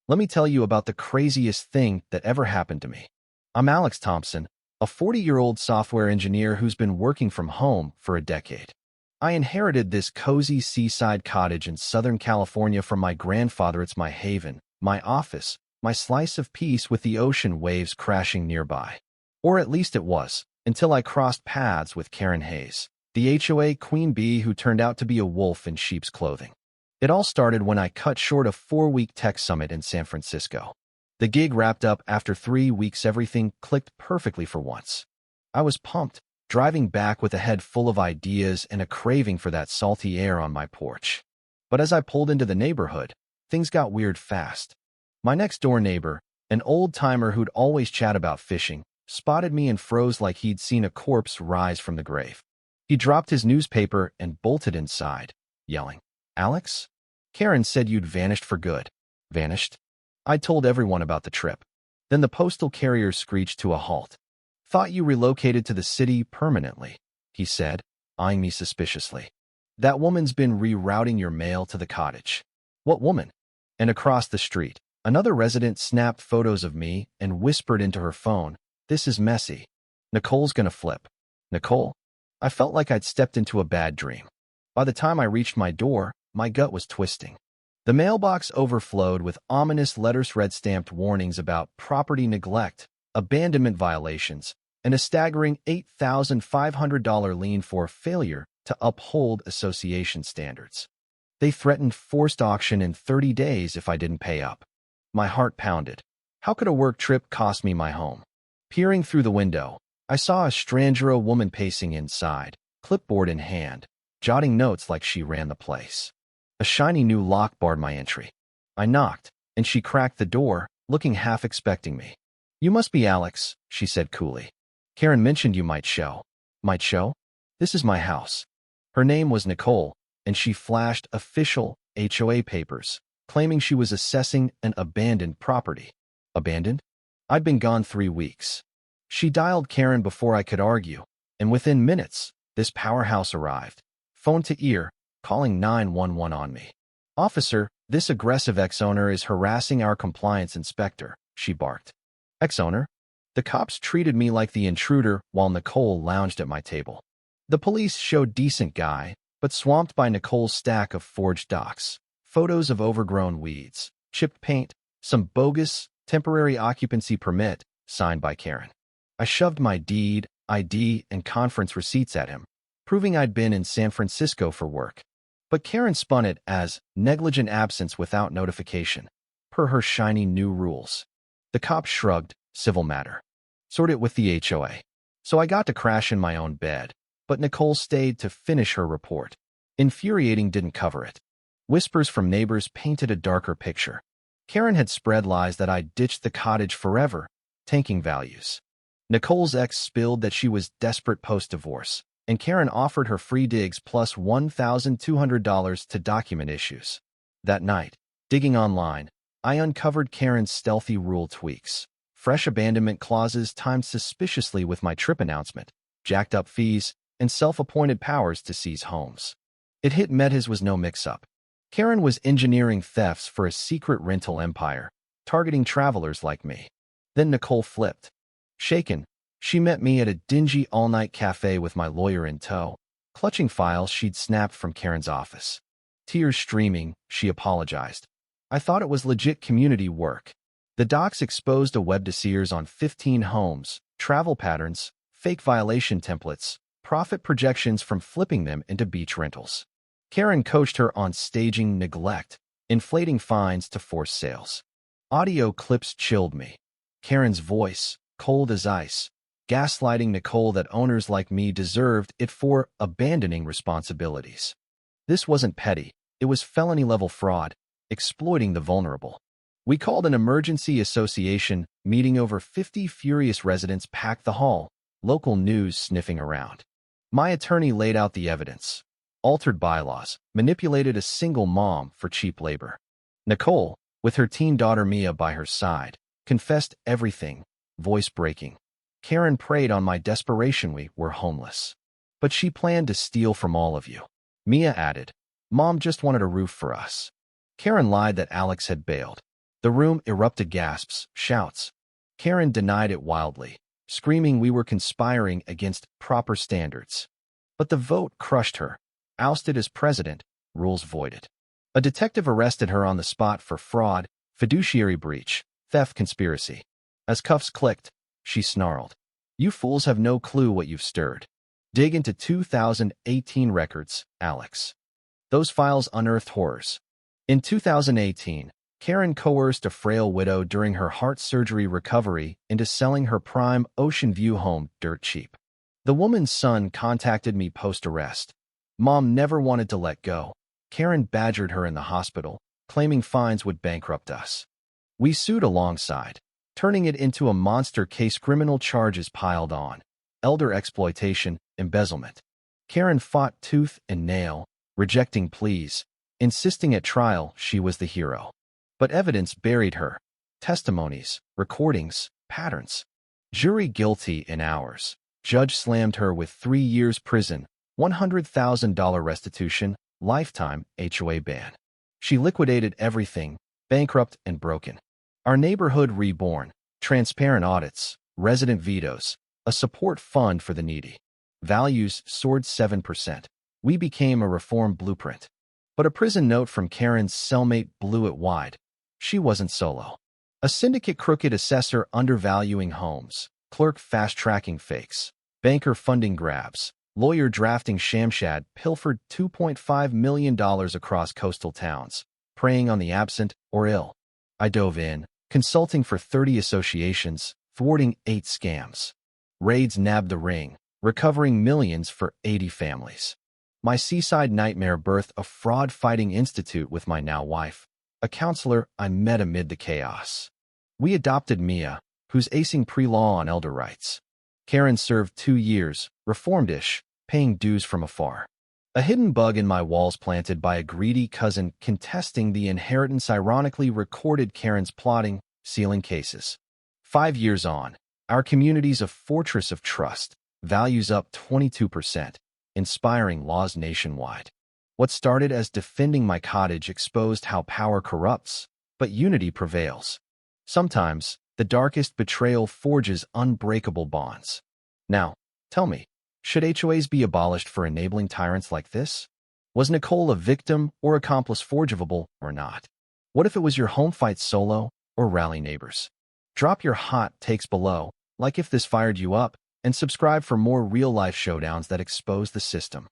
Let me tell you about the craziest thing that ever happened to me. I'm Alex Thompson, a 40-year-old software engineer who's been working from home for a decade. I inherited this cozy seaside cottage in Southern California from my grandfather. It's my haven, my office, my slice of peace with the ocean waves crashing nearby. Or at least it was, until I crossed paths with Karen Hayes, the HOA queen bee who turned out to be a wolf in sheep's clothing. It all started when I cut short a 4-week tech summit in San Francisco. The gig wrapped up after 3 weeks. Everything clicked perfectly for once. I was pumped, driving back with a head full of ideas and a craving for that salty air on my porch. But as I pulled into the neighborhood, things got weird fast. My next-door neighbor, an old-timer who'd always chat about fishing, spotted me and froze like he'd seen a corpse rise from the grave. He dropped his newspaper and bolted inside, yelling, "Alex? Karen said you'd vanished for good." Vanished? I told everyone about the trip. Then the postal carrier screeched to a halt. "Thought you relocated to the city permanently," he said, eyeing me suspiciously. "That woman's been rerouting your mail to the cottage." "What woman?" And across the street, another resident snapped photos of me and whispered into her phone, "This is messy. Nicole's gonna flip." Nicole? I felt like I'd stepped into a bad dream. By the time I reached my door, my gut was twisting. The mailbox overflowed with ominous letters, red-stamped warnings about property neglect, abandonment violations, and a staggering $8,500 lien for failure to uphold association standards. They threatened forced auction in 30 days if I didn't pay up. My heart pounded. How could a work trip cost me my home? Peering through the window, I saw a stranger, a woman pacing inside, clipboard in hand, jotting notes like she ran the place. A shiny new lock barred my entry. I knocked, and she cracked the door, looking half expecting me. "You must be Alex," she said coolly. "Karen mentioned you might show." "Might show? This is my house." Her name was Nicole, and she flashed official HOA papers, claiming she was assessing an abandoned property. Abandoned? I'd been gone 3 weeks. She dialed Karen before I could argue, and within minutes, this powerhouse arrived, phone to ear, calling 911 on me. "Officer, this aggressive ex-owner is harassing our compliance inspector," she barked. Ex-owner? The cops treated me like the intruder while Nicole lounged at my table. The police showed decent guy, but swamped by Nicole's stack of forged docs, photos of overgrown weeds, chipped paint, some bogus temporary occupancy permit signed by Karen. I shoved my deed, ID, and conference receipts at him, proving I'd been in San Francisco for work. But Karen spun it as negligent absence without notification, per her shiny new rules. The cop shrugged, "Civil matter. Sort it with the HOA." So I got to crash in my own bed, but Nicole stayed to finish her report. Infuriating didn't cover it. Whispers from neighbors painted a darker picture. Karen had spread lies that I'd ditched the cottage forever, tanking values. Nicole's ex spilled that she was desperate post-divorce, and Karen offered her free digs plus $1,200 to document issues. That night, digging online, I uncovered Karen's stealthy rule tweaks. Fresh abandonment clauses timed suspiciously with my trip announcement, jacked up fees, and self-appointed powers to seize homes. It hit Metas was no mix-up. Karen was engineering thefts for a secret rental empire, targeting travelers like me. Then Nicole flipped. Shaken, she met me at a dingy all-night cafe with my lawyer in tow, clutching files she'd snapped from Karen's office. Tears streaming, she apologized. "I thought it was legit community work." The docs exposed a web to seers on 15 homes, travel patterns, fake violation templates, profit projections from flipping them into beach rentals. Karen coached her on staging neglect, inflating fines to force sales. Audio clips chilled me. Karen's voice, cold as ice, gaslighting Nicole that owners like me deserved it for abandoning responsibilities. This wasn't petty, it was felony-level fraud, exploiting the vulnerable. We called an emergency association meeting. Over 50 furious residents packed the hall, local news sniffing around. My attorney laid out the evidence. Altered bylaws, manipulated a single mom for cheap labor. Nicole, with her teen daughter Mia by her side, confessed everything, voice breaking. Karen preyed on my desperation. "We were homeless. But she planned to steal from all of you." Mia added, "Mom just wanted a roof for us." Karen lied that Alex had bailed. The room erupted gasps, shouts. Karen denied it wildly, screaming we were conspiring against proper standards. But the vote crushed her. Ousted as president, rules voided. A detective arrested her on the spot for fraud, fiduciary breach, theft conspiracy. As cuffs clicked, she snarled, "You fools have no clue what you've stirred. Dig into 2018 records, Alex." Those files unearthed horrors. In 2018, Karen coerced a frail widow during her heart surgery recovery into selling her prime Ocean View home dirt cheap. The woman's son contacted me post-arrest. Mom never wanted to let go. Karen badgered her in the hospital, claiming fines would bankrupt us. We sued alongside, turning it into a monster case. Criminal charges piled on: elder exploitation, embezzlement. Karen fought tooth and nail, rejecting pleas, insisting at trial she was the hero. But evidence buried her. Testimonies, recordings, patterns. Jury guilty in hours. Judge slammed her with 3 years prison, $100,000 restitution, lifetime HOA ban. She liquidated everything, bankrupt and broken. Our neighborhood reborn, transparent audits, resident vetoes, a support fund for the needy. Values soared 7%. We became a reform blueprint. But a prison note from Karen's cellmate blew it wide. She wasn't solo. A syndicate: crooked assessor undervaluing homes, clerk fast-tracking fakes, banker funding grabs, lawyer drafting shamshad, pilfered $2.5 million across coastal towns, preying on the absent or ill. I dove in, consulting for 30 associations, thwarting 8 scams. Raids nabbed the ring, recovering millions for 80 families. My seaside nightmare birthed a fraud-fighting institute with my now wife, a counselor I met amid the chaos. We adopted Mia, who's acing pre-law on elder rights. Karen served 2 years, reformed-ish, paying dues from afar. A hidden bug in my walls planted by a greedy cousin contesting the inheritance ironically recorded Karen's plotting, sealing cases. 5 years on, our community's a fortress of trust, values up 22%, inspiring laws nationwide. What started as defending my cottage exposed how power corrupts, but unity prevails. Sometimes, the darkest betrayal forges unbreakable bonds. Now, tell me, should HOAs be abolished for enabling tyrants like this? Was Nicole a victim or accomplice, forgivable or not? What if it was your home fight solo or rally neighbors? Drop your hot takes below, like if this fired you up, and subscribe for more real-life showdowns that expose the system.